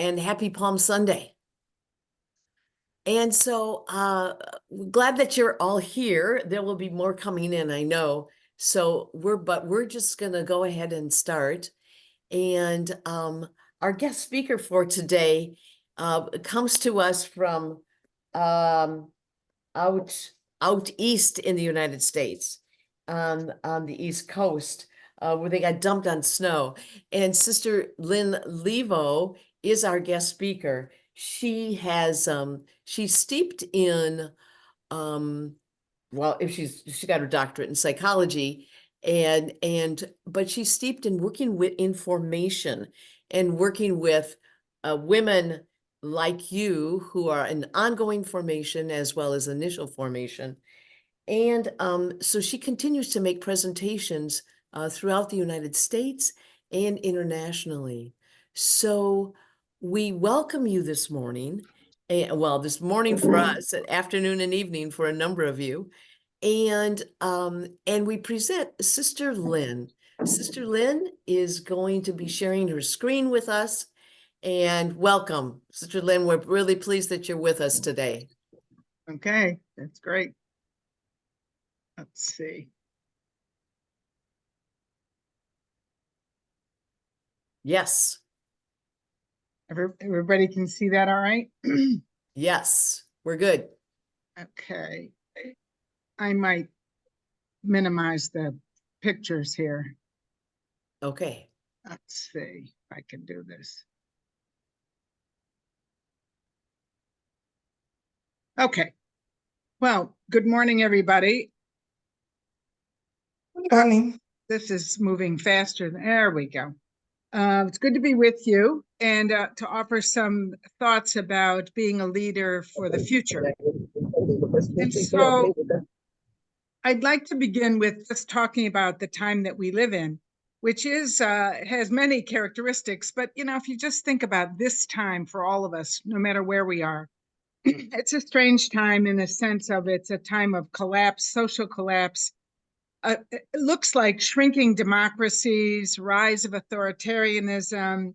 and happy Palm Sunday. And so glad that you're all here. There will be more coming in, I know. So we're just gonna go ahead and start. And our guest speaker for today comes to us from um, out east in the United States, on the East Coast, where they got dumped on snow. And Sister Lynn Levo is our guest speaker. She's steeped in well, if she got her doctorate in psychology, but she's steeped in working with information and working with women like you who are in ongoing formation as well as initial formation. And so she continues to make presentations throughout the United States and internationally. So we welcome you this morning. Well, this morning for us, afternoon and evening for a number of you. And we present Sister Lynn. Sister Lynn is going to be sharing her screen with us. And welcome, Sister Lynn. We're really pleased that you're with us today. Okay, that's great. Let's see. Yes. Everybody can see that all right? Yes, we're good. Okay. I might minimize the pictures here. Okay. Let's see if I can do this. Okay. Well, good morning, everybody. Good morning. This is moving faster. There we go. It's good to be with you and to offer some thoughts about being a leader for the future. And so I'd like to begin with just talking about the time that we live in, which is has many characteristics. But, you know, if you just think about this time for all of us, no matter where we are, it's a strange time in the sense of it's a time of collapse, social collapse. It looks like shrinking democracies, rise of authoritarianism,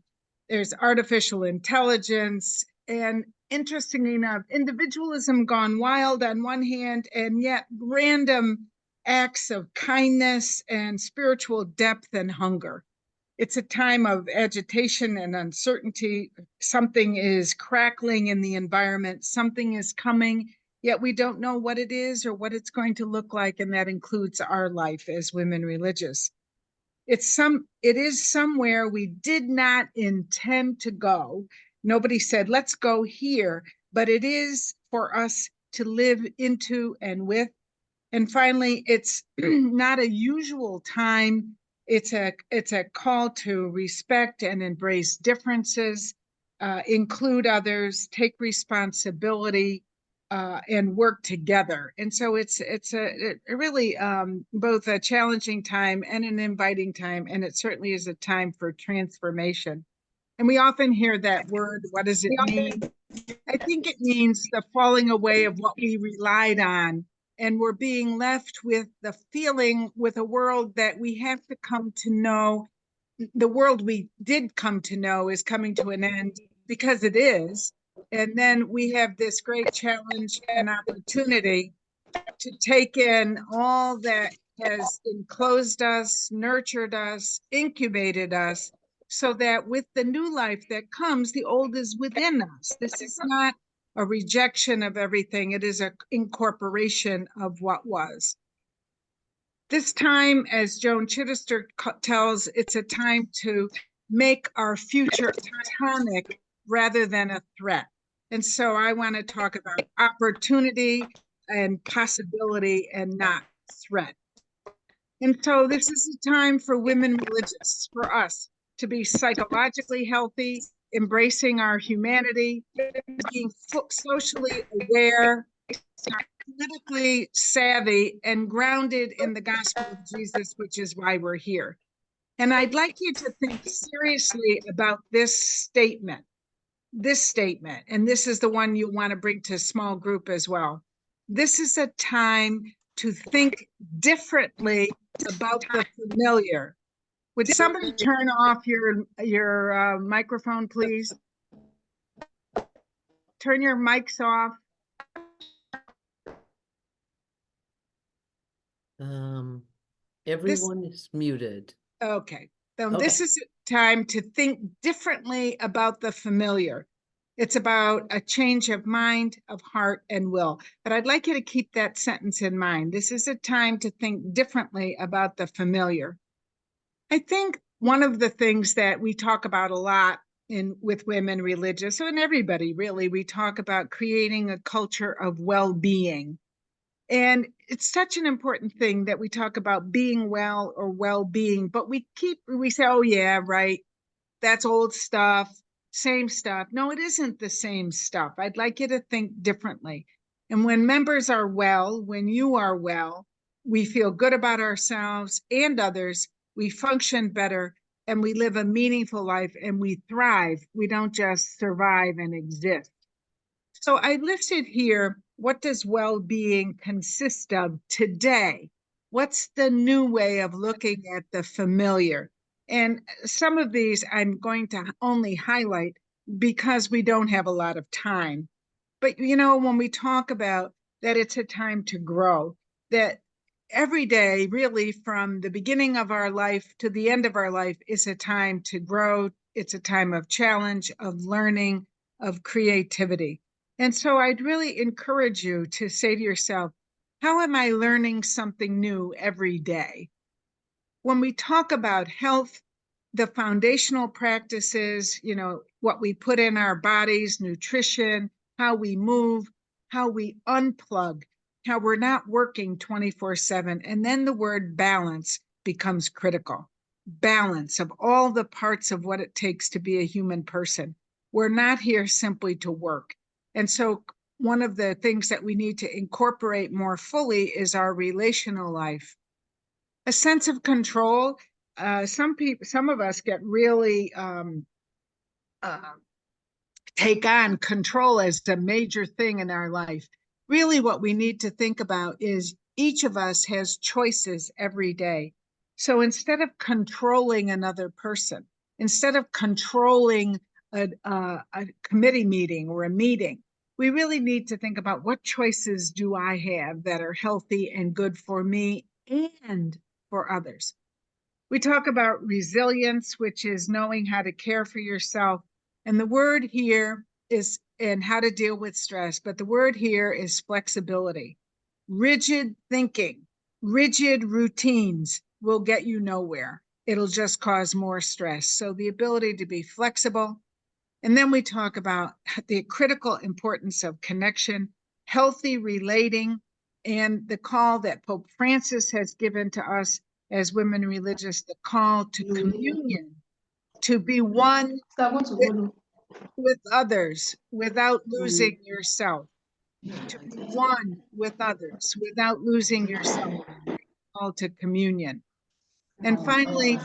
there's artificial intelligence, and interestingly enough, individualism gone wild on one hand, and yet random acts of kindness and spiritual depth and hunger. It's a time of agitation and uncertainty. Something is crackling in the environment, something is coming, yet we don't know what it is or what it's going to look like, and that includes our life as women religious. It is somewhere we did not intend to go. Nobody said, let's go here, but it is for us to live into and with. And finally, it's not a usual time. It's a call to respect and embrace differences, include others, take responsibility, and work together. And so it's a really both a challenging time and an inviting time, and it certainly is a time for transformation. And we often hear that word. What does it mean? I think it means the falling away of what we relied on, and we're being left with the feeling with a world that we have to come to know. The world we did come to know is coming to an end, because it is. And then we have this great challenge and opportunity to take in all that has enclosed us, nurtured us, incubated us, so that with the new life that comes, the old is within us. This is not a rejection of everything. It is an incorporation of what was. This time, as Joan Chittister tells, it's a time to make our future tonic rather than a threat. And so I want to talk about opportunity and possibility and not threat. And so this is a time for women religious, for us to be psychologically healthy, embracing our humanity, being socially aware, politically savvy, and grounded in the gospel of Jesus, which is why we're here. And I'd like you to think seriously about this statement, and this is the one you want to bring to a small group as well. This is a time to think differently about the familiar. Would somebody turn off your microphone, please? turn your mics off. Everyone is muted. Okay. So Okay. this is a time to think differently about the familiar. It's about a change of mind, of heart, and will. But I'd like you to keep that sentence in mind. This is a time to think differently about the familiar. I think one of the things that we talk about a lot with women religious, and everybody really, we talk about creating a culture of well-being. And it's such an important thing that we talk about being well or well-being, but we say, oh yeah, right, that's old stuff, same stuff. No, it isn't the same stuff. I'd like you to think differently. And when members are well, when you are well, we feel good about ourselves and others, we function better, and we live a meaningful life, and we thrive. We don't just survive and exist. So I listed here, what does well-being consist of today? What's the new way of looking at the familiar? And some of these I'm going to only highlight because we don't have a lot of time. But when we talk about that it's a time to grow, that every day, really from the beginning of our life to the end of our life, is a time to grow. It's a time of challenge, of learning, of creativity. And so I'd really encourage you to say to yourself, how am I learning something new every day? When we talk about health, the foundational practices, what we put in our bodies, nutrition, how we move, how we unplug, how we're not working 24/7. And then the word balance becomes critical. Balance of all the parts of what it takes to be a human person. We're not here simply to work. And so one of the things that we need to incorporate more fully is our relational life. A sense of control. Some of us get really take on control as a major thing in our life. Really, what we need to think about is each of us has choices every day. So instead of controlling another person, instead of controlling a committee meeting or a meeting, we really need to think about what choices do I have that are healthy and good for me and for others. We talk about resilience, which is knowing how to care for yourself. And the word here is, and how to deal with stress, but the word here is flexibility. Rigid thinking, rigid routines will get you nowhere. It'll just cause more stress. So the ability to be flexible. And then we talk about the critical importance of connection, healthy relating, and the call that Pope Francis has given to us as women religious, the call to communion, to be one with others without losing yourself, to be one with others without losing yourself, call to communion. And finally,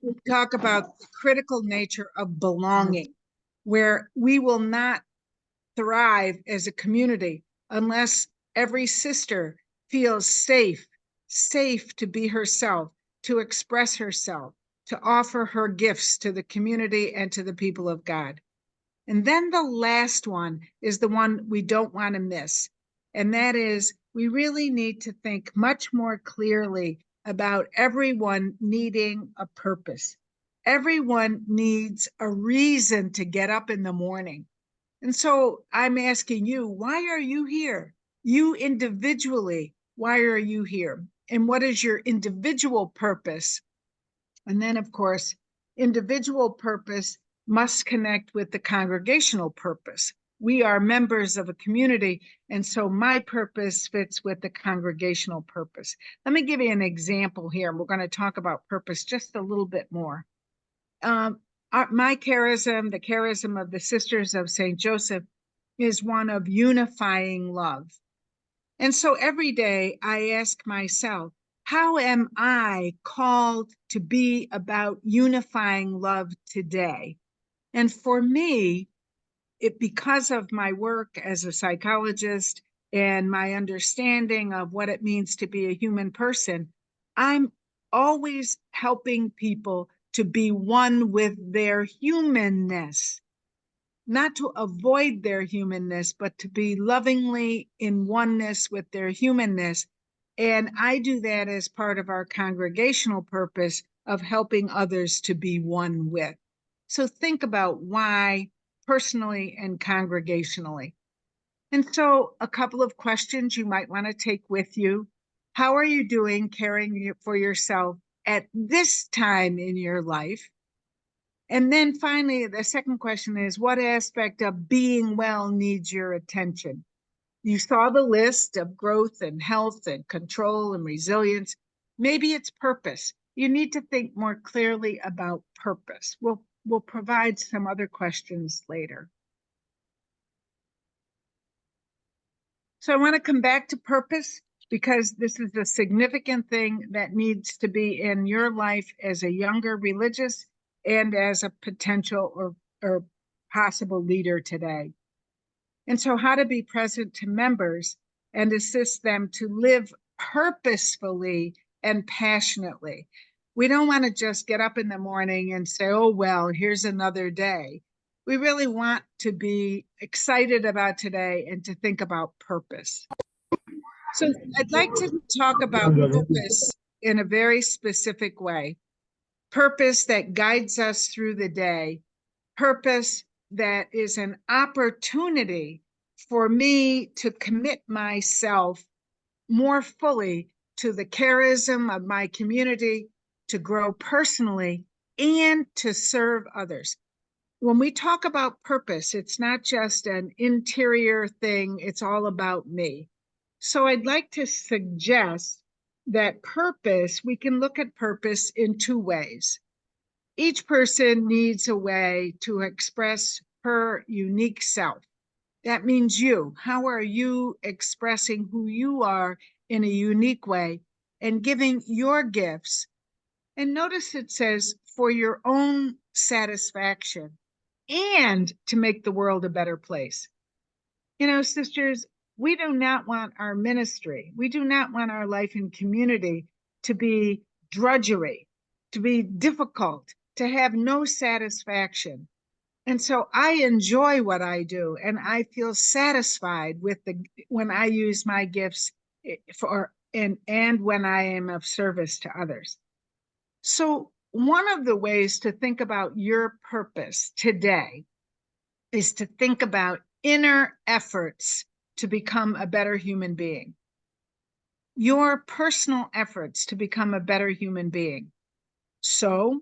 we talk about the critical nature of belonging, where we will not thrive as a community unless every sister feels safe to be herself, to express herself, to offer her gifts to the community and to the people of God. And then the last one is the one we don't want to miss. And that is, we really need to think much more clearly about everyone needing a purpose. Everyone needs a reason to get up in the morning. And so I'm asking you, why are you here? You individually, why are you here? And what is your individual purpose? And then, of course, individual purpose must connect with the congregational purpose. We are members of a community, and so my purpose fits with the congregational purpose. Let me give you an example here. We're going to talk about purpose just a little bit more. My charism, the charism of the Sisters of St. Joseph, is one of unifying love. And so every day I ask myself, how am I called to be about unifying love today? And for me, because of my work as a psychologist and my understanding of what it means to be a human person, I'm always helping people to be one with their humanness. not to avoid their humanness, but to be lovingly in oneness with their humanness. And I do that as part of our congregational purpose of helping others to be one with. So think about why personally and congregationally. And so a couple of questions you might want to take with you. How are you doing caring for yourself at this time in your life? And then finally, the second question is, what aspect of being well needs your attention? You saw the list of growth and health and control and resilience. Maybe it's purpose. You need to think more clearly about purpose. We'll provide some other questions later. So I want to come back to purpose because this is a significant thing that needs to be in your life as a younger religious and as a potential or possible leader today. And so how to be present to members and assist them to live purposefully and passionately. We don't want to just get up in the morning and say, oh, well, here's another day. We really want to be excited about today and to think about purpose. So I'd like to talk about purpose in a very specific way. Purpose that guides us through the day. Purpose that is an opportunity for me to commit myself more fully to the charism of my community, to grow personally, and to serve others. When we talk about purpose, it's not just an interior thing, it's all about me. So I'd like to suggest that purpose, we can look at purpose in two ways. Each person needs a way to express her unique self. That means you. How are you expressing who you are in a unique way and giving your gifts? And notice it says for your own satisfaction and to make the world a better place. You know, sisters, we do not want our ministry, we do not want our life in community to be drudgery, to be difficult, to have no satisfaction. And so I enjoy what I do, and I feel satisfied with when I use my gifts and when I am of service to others. So one of the ways to think about your purpose today is to think about inner efforts to become a better human being. Your personal efforts to become a better human being. So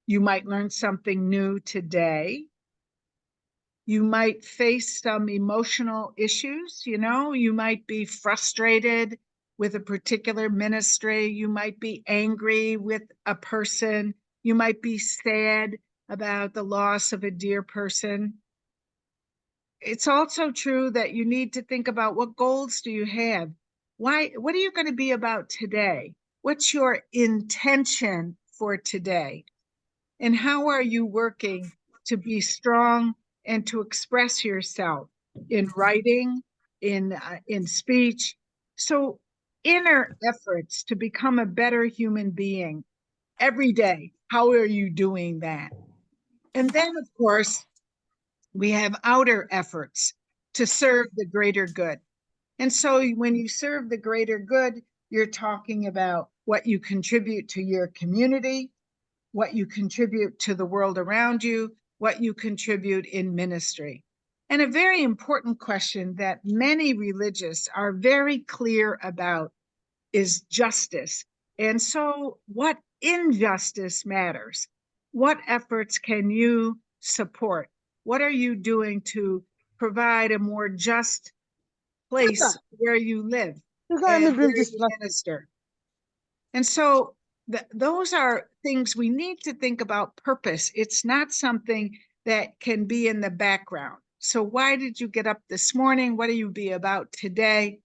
you might learn something new today. You might face some emotional issues, you might be frustrated with a particular ministry. You might be angry with a person. You might be sad about the loss of a dear person. It's also true that you need to think about what goals do you have? What are you going to be about today? What's your intention for today? And how are you working to be strong and to express yourself in writing, in speech? So inner efforts to become a better human being every day. How are you doing that? And then, of course, we have outer efforts to serve the greater good. And so when you serve the greater good, you're talking about what you contribute to your community, what you contribute to the world around you, what you contribute in ministry. And a very important question that many religious are very clear about is justice. And so what injustice matters? What efforts can you support? What are you doing to provide a more just place where you live and where you minister? And so those are things we need to think about purpose. It's not something that can be in the background. So why did you get up this morning? What do you be about today?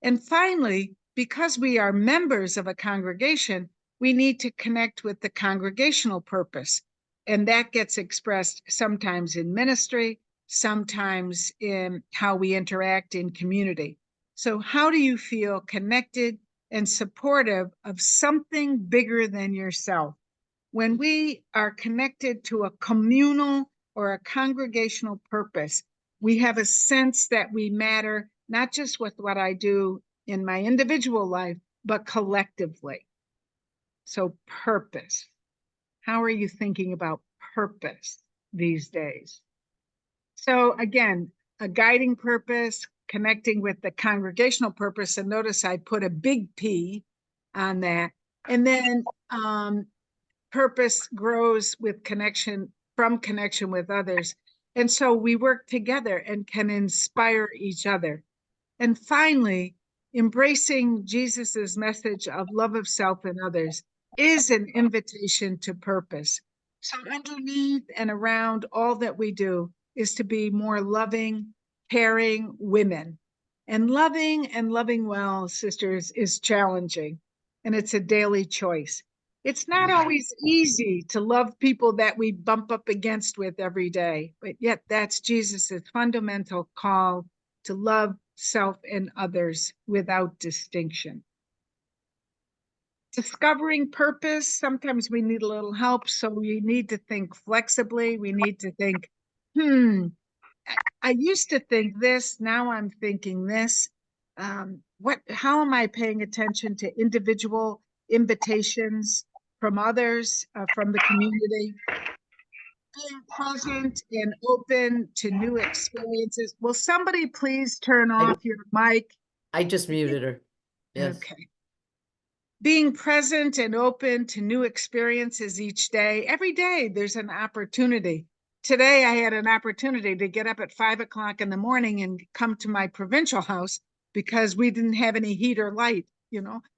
And finally, because we are members of a congregation, we need to connect with the congregational purpose. And that gets expressed sometimes in ministry, sometimes in how we interact in community. So how do you feel connected and supportive of something bigger than yourself? When we are connected to a communal or a congregational purpose, we have a sense that we matter, not just with what I do in my individual life, but collectively. So purpose. How are you thinking about purpose these days? So again, a guiding purpose, connecting with the congregational purpose. And notice I put a big P on that. And then purpose grows with connection, from connection with others. And so we work together and can inspire each other. And finally, embracing Jesus's message of love of self and others is an invitation to purpose. So underneath and around all that we do is to be more loving, caring women. And loving well, sisters, is challenging, and it's a daily choice. It's not always easy to love people that we bump up against with every day, but yet that's Jesus's fundamental call to love self and others without distinction. Discovering purpose, sometimes we need a little help, so we need to think flexibly. We need to think, I used to think this, now I'm thinking this. How am I paying attention to individual invitations from others, from the community? Being present and open to new experiences. Will somebody please turn off your mic? I just muted her. Yes. Okay. Being present and open to new experiences each day. Every day there's an opportunity. Today I had an opportunity to get up at 5 o'clock in the morning and come to my provincial house because we didn't have any heat or light,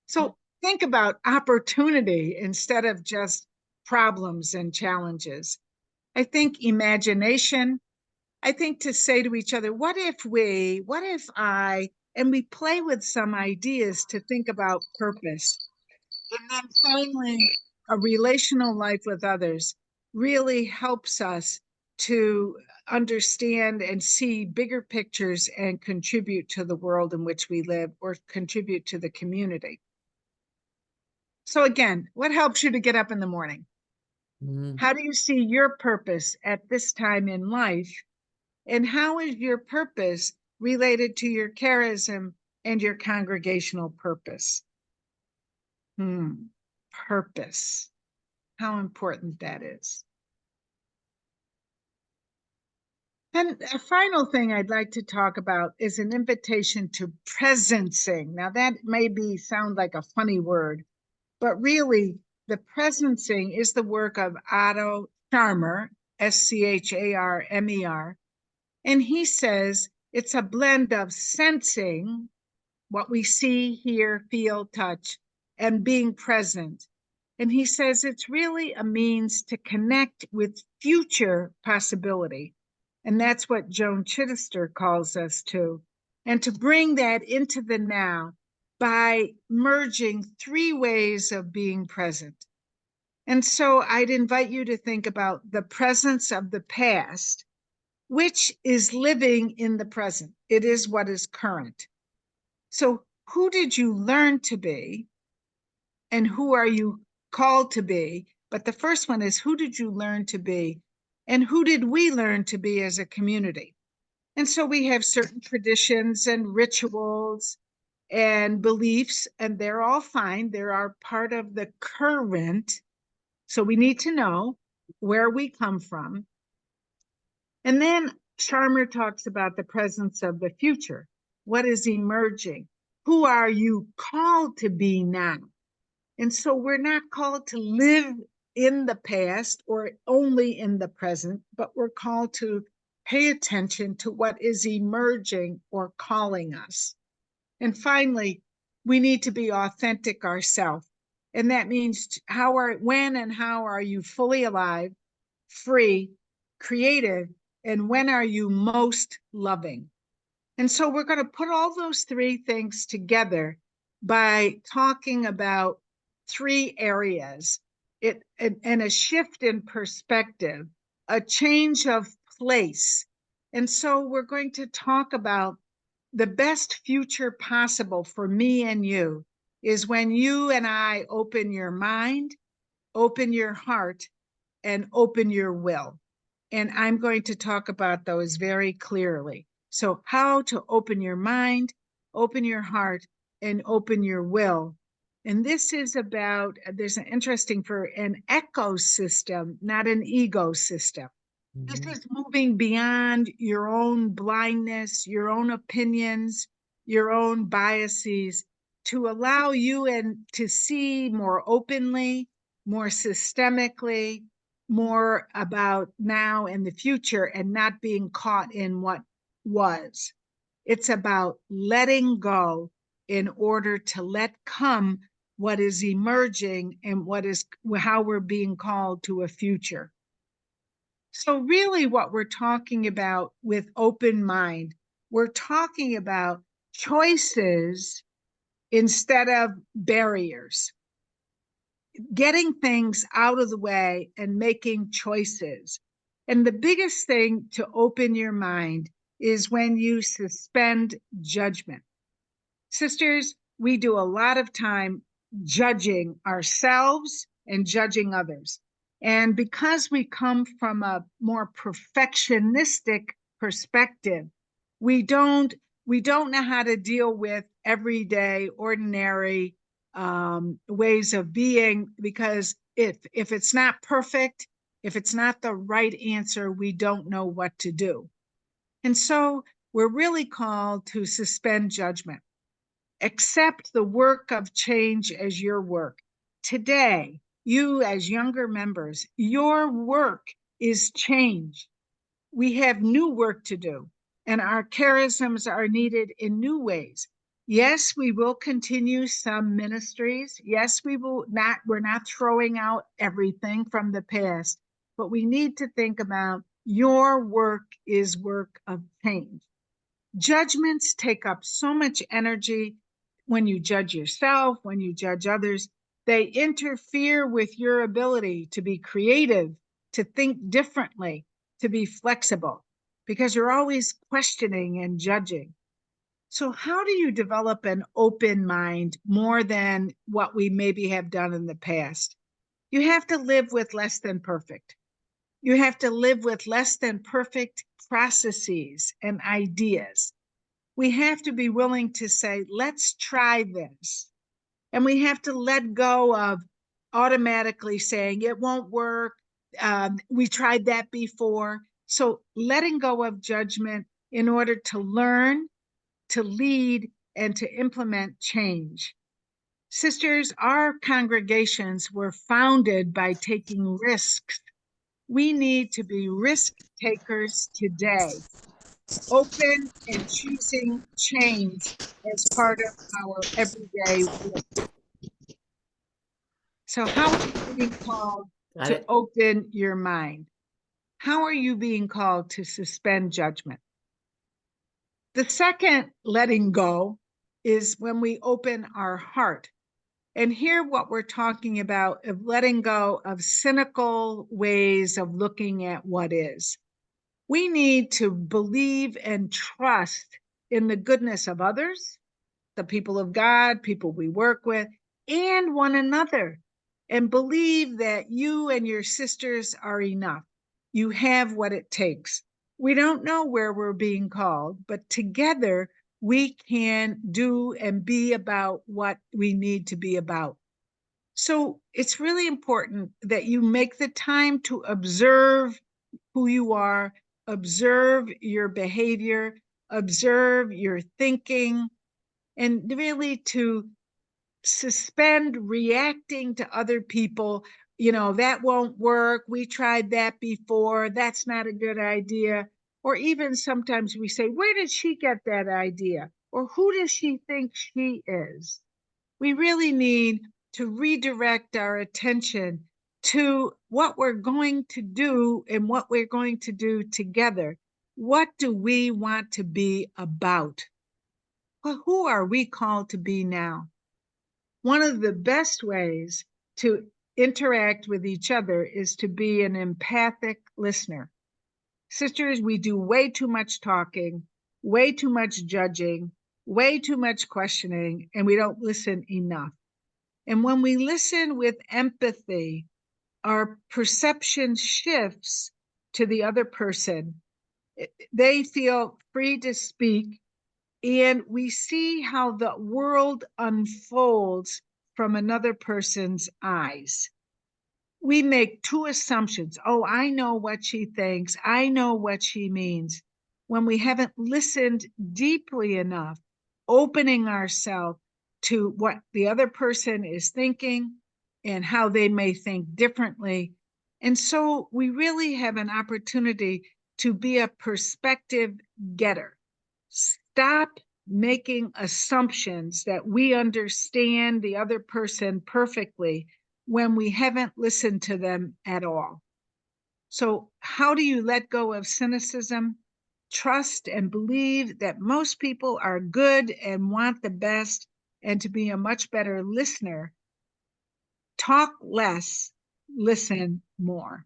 So think about opportunity instead of just problems and challenges. I think imagination. I think to say to each other, what if I, and we play with some ideas to think about purpose. And then finally, a relational life with others really helps us to understand and see bigger pictures and contribute to the world in which we live, or contribute to the community. So again, what helps you to get up in the morning? How do you see your purpose at this time in life? And how is your purpose related to your charism and your congregational purpose? Purpose. How important that is. And a final thing I'd like to talk about is an invitation to presencing. Now that sound like a funny word, but really the presencing is the work of Otto Scharmer, Scharmer. And he says it's a blend of sensing what we see, hear, feel, touch, and being present. And he says it's really a means to connect with future possibility. And that's what Joan Chittister calls us to. And to bring that into the now by merging 3 ways of being present. And so I'd invite you to think about the presence of the past, which is living in the present. It is what is current. So who did you learn to be? And who are you called to be? But the first one is, who did you learn to be? And who did we learn to be as a community? And so we have certain traditions and rituals and beliefs, and they're all fine. They are part of the current. So we need to know where we come from. And then Scharmer talks about the presence of the future. What is emerging? Who are you called to be now? And so we're not called to live in the past or only in the present, but we're called to pay attention to what is emerging or calling us. And finally, we need to be authentic ourselves. And that means when and how are you fully alive, free, creative, and when are you most loving? And so we're going to put all those 3 things together by talking about 3 areas, and a shift in perspective, a change of place. And so we're going to talk about the best future possible for me and you is when you and I open your mind, open your heart, and open your will. And I'm going to talk about those very clearly. So, how to open your mind, open your heart, and open your will. And this is about, there's an interesting for an ecosystem, not an ecosystem. This is moving beyond your own blindness, your own opinions, your own biases to allow you and to see more openly, more systemically, more about now and the future and not being caught in what was. It's about letting go in order to let come what is emerging and what is how we're being called to a future. So, really, what we're talking about with open mind, we're talking about choices instead of barriers, getting things out of the way and making choices. And the biggest thing to open your mind is when you suspend judgment. Sisters, we do a lot of time judging ourselves and judging others. And because we come from a more perfectionistic perspective, we don't we don't know how to deal with everyday, ordinary ways of being, because if it's not perfect, if it's not the right answer, we don't know what to do. And so we're really called to suspend judgment. Accept the work of change as your work. Today, you as younger members, your work is change. We have new work to do, and our charisms are needed in new ways. Yes, we will continue some ministries. Yes, we're not throwing out everything from the past, but we need to think about your work is work of change. Judgments take up so much energy. When you judge yourself, when you judge others, they interfere with your ability to be creative, to think differently, to be flexible, because you're always questioning and judging. So, how do you develop an open mind more than what we maybe have done in the past? You have to live with less than perfect. You have to live with less than perfect processes and ideas. We have to be willing to say, let's try this. And we have to let go of automatically saying it won't work. We tried that before. So letting go of judgment in order to learn, to lead, and to implement change. Sisters, our congregations were founded by taking risks. We need to be risk takers today, open and choosing change as part of our everyday work. So, how are you being called Got to it. open your mind? How are you being called to suspend judgment? The second letting go is when we open our heart. And here, what we're talking about of letting go of cynical ways of looking at what is. We need to believe and trust in the goodness of others, the people of God, people we work with, and one another, and believe that you and your sisters are enough. You have what it takes. We don't know where we're being called, but together we can do and be about what we need to be about. So it's really important that you make the time to observe who you are, observe your behavior, observe your thinking, and really to suspend reacting to other people. That won't work. We tried that before. That's not a good idea. Or even sometimes we say, where did she get that idea? Or who does she think she is? We really need to redirect our attention to what we're going to do and what we're going to do together. What do we want to be about? Well, who are we called to be now? One of the best ways to interact with each other is to be an empathic listener. Sisters, we do way too much talking, way too much judging, way too much questioning, and we don't listen enough. And when we listen with empathy, our perception shifts to the other person. They feel free to speak, and we see how the world unfolds from another person's eyes. We make two assumptions. Oh, I know what she thinks. I know what she means. When we haven't listened deeply enough, opening ourselves to what the other person is thinking and how they may think differently. And so we really have an opportunity to be a perspective getter. Stop making assumptions that we understand the other person perfectly when we haven't listened to them at all. So, how do you let go of cynicism? Trust and believe that most people are good and want the best, and to be a much better listener, talk less, listen more.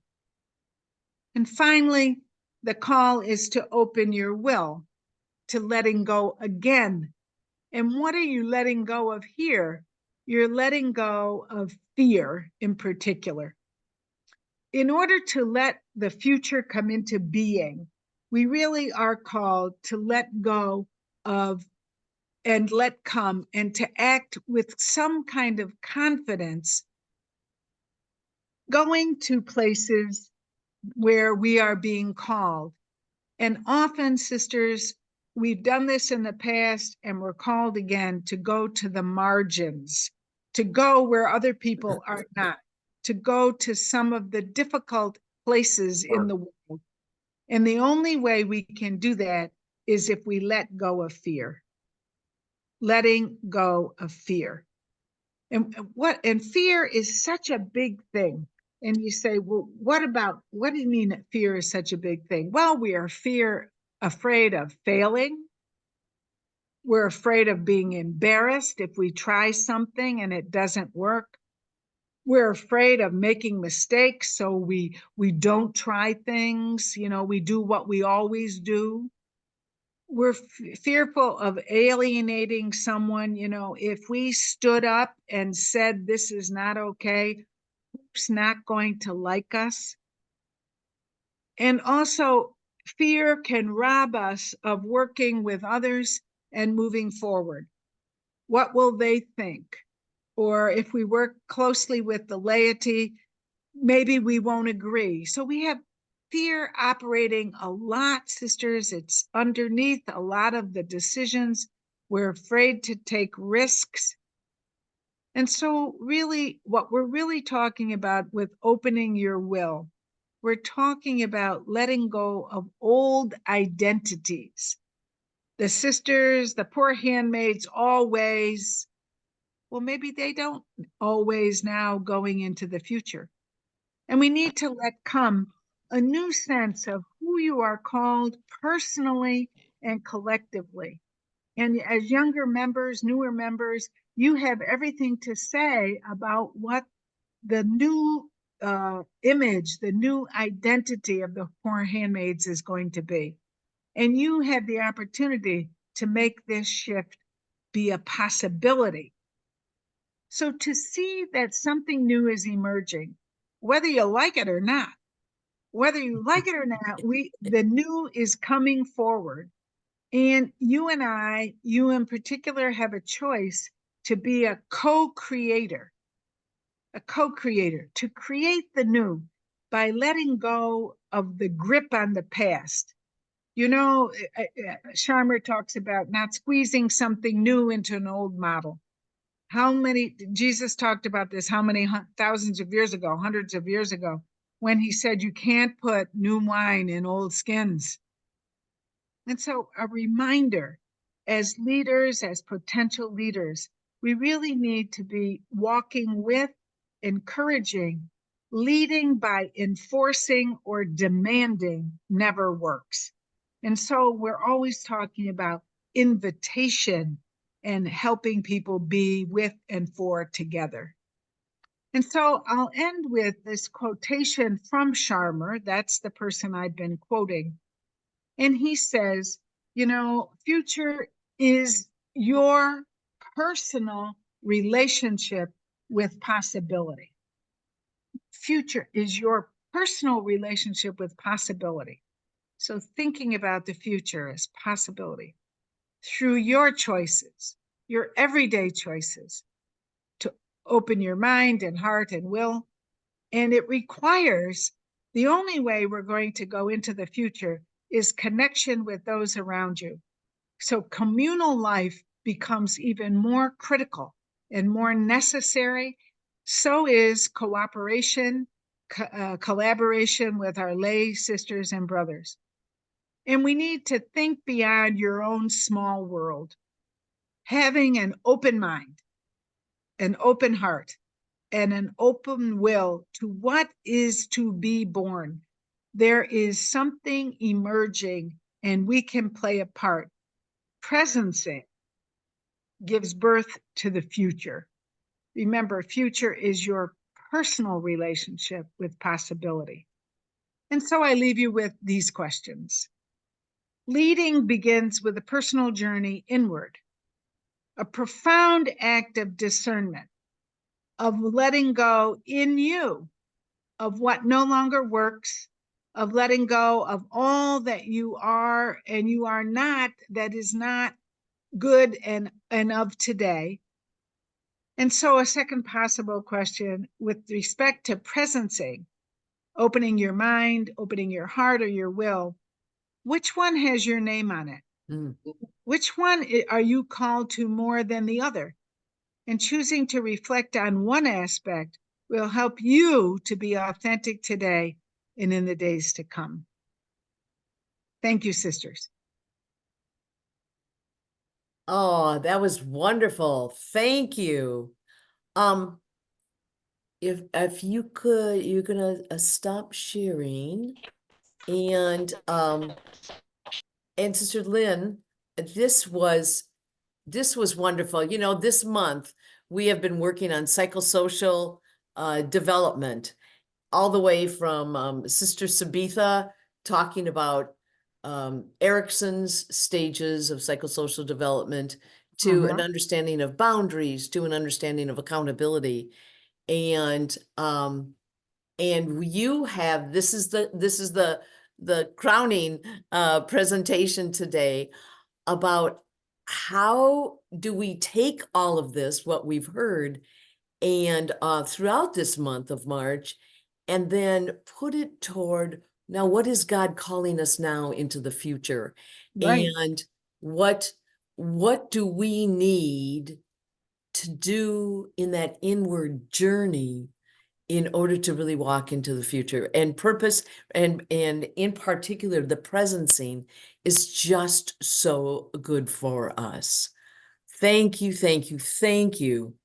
And finally, the call is to open your will, to letting go again. And what are you letting go of here? You're letting go of fear in particular. In order to let the future come into being, we really are called to let go of and let come and to act with some kind of confidence, going to places where we are being called. And often, sisters, we've done this in the past and we're called again to go to the margins, to go where other people are not, to go to some of the difficult places in the world. And the only way we can do that is if we let go of fear. Letting go of fear. And fear is such a big thing. And you say, well, what do you mean that fear is such a big thing? Well, we are afraid of failing. We're afraid of being embarrassed if we try something and it doesn't work. We're afraid of making mistakes, so we don't try things. We do what we always do. We're fearful of alienating someone. If we stood up and said this is not okay, who's not going to like us? And also, fear can rob us of working with others and moving forward. What will they think? Or if we work closely with the laity, maybe we won't agree. So we have fear operating a lot, sisters. It's underneath a lot of the decisions. We're afraid to take risks. And so, really, what we're really talking about with opening your will, we're talking about letting go of old identities. The sisters, the poor handmaids, always, well, maybe they don't always now going into the future. And we need to let come a new sense of who you are called personally and collectively. And as younger members, newer members, you have everything to say about what the new image, the new identity of the poor handmaids is going to be. And you have the opportunity to make this shift be a possibility. So to see that something new is emerging, whether you like it or not, the new is coming forward. And you and I, you in particular, have a choice to be a co-creator, to create the new by letting go of the grip on the past. Sharma talks about not squeezing something new into an old model. Jesus talked about this how many thousands of years ago, hundreds of years ago, when he said you can't put new wine in old skins. And so a reminder, as leaders, as potential leaders, we really need to be walking with, encouraging. Leading by enforcing or demanding never works. And so we're always talking about invitation and helping people be with and for together. And so I'll end with this quotation from Sharma. That's the person I've been quoting. And he says, future is your personal relationship with possibility. Future is your personal relationship with possibility. So thinking about the future as possibility through your choices, your everyday choices, to open your mind and heart and will. And it requires, the only way we're going to go into the future is connection with those around you. So communal life becomes even more critical and more necessary. So is cooperation, collaboration with our lay sisters and brothers. And we need to think beyond your own small world, having an open mind, an open heart, and an open will to what is to be born. There is something emerging, and we can play a part. Presencing gives birth to the future. Remember, future is your personal relationship with possibility. And so I leave you with these questions. Leading begins with a personal journey inward, a profound act of discernment, of letting go in you of what no longer works, of letting go of all that you are and you are not, that is not good and of today. And so a second possible question with respect to presencing, opening your mind, opening your heart or your will, which one has your name on it? Mm. Which one are you called to more than the other? And choosing to reflect on one aspect will help you to be authentic today and in the days to come. Thank you, sisters. Oh, that was wonderful. Thank you. Um, if you could, you're gonna stop sharing, and Sister Lynn, this was wonderful. You know, this month we have been working on psychosocial development, all the way from Sister Sabitha talking about Erickson's stages of psychosocial development to an understanding of boundaries, to an understanding of accountability. And you have, this is the crowning presentation today about how do we take all of this, what we've heard, and throughout this month of March, and then put it toward, now what is God calling us now into the future? Right. And what do we need to do in that inward journey in order to really walk into the future? And purpose, and in particular, the presencing is just so good for us. Thank you, thank you, thank you.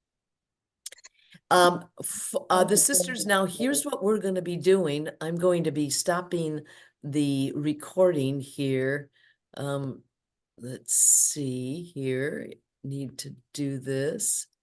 The sisters, now here's what we're going to be doing. I'm going to be stopping the recording here. Let's see here. Need to do this.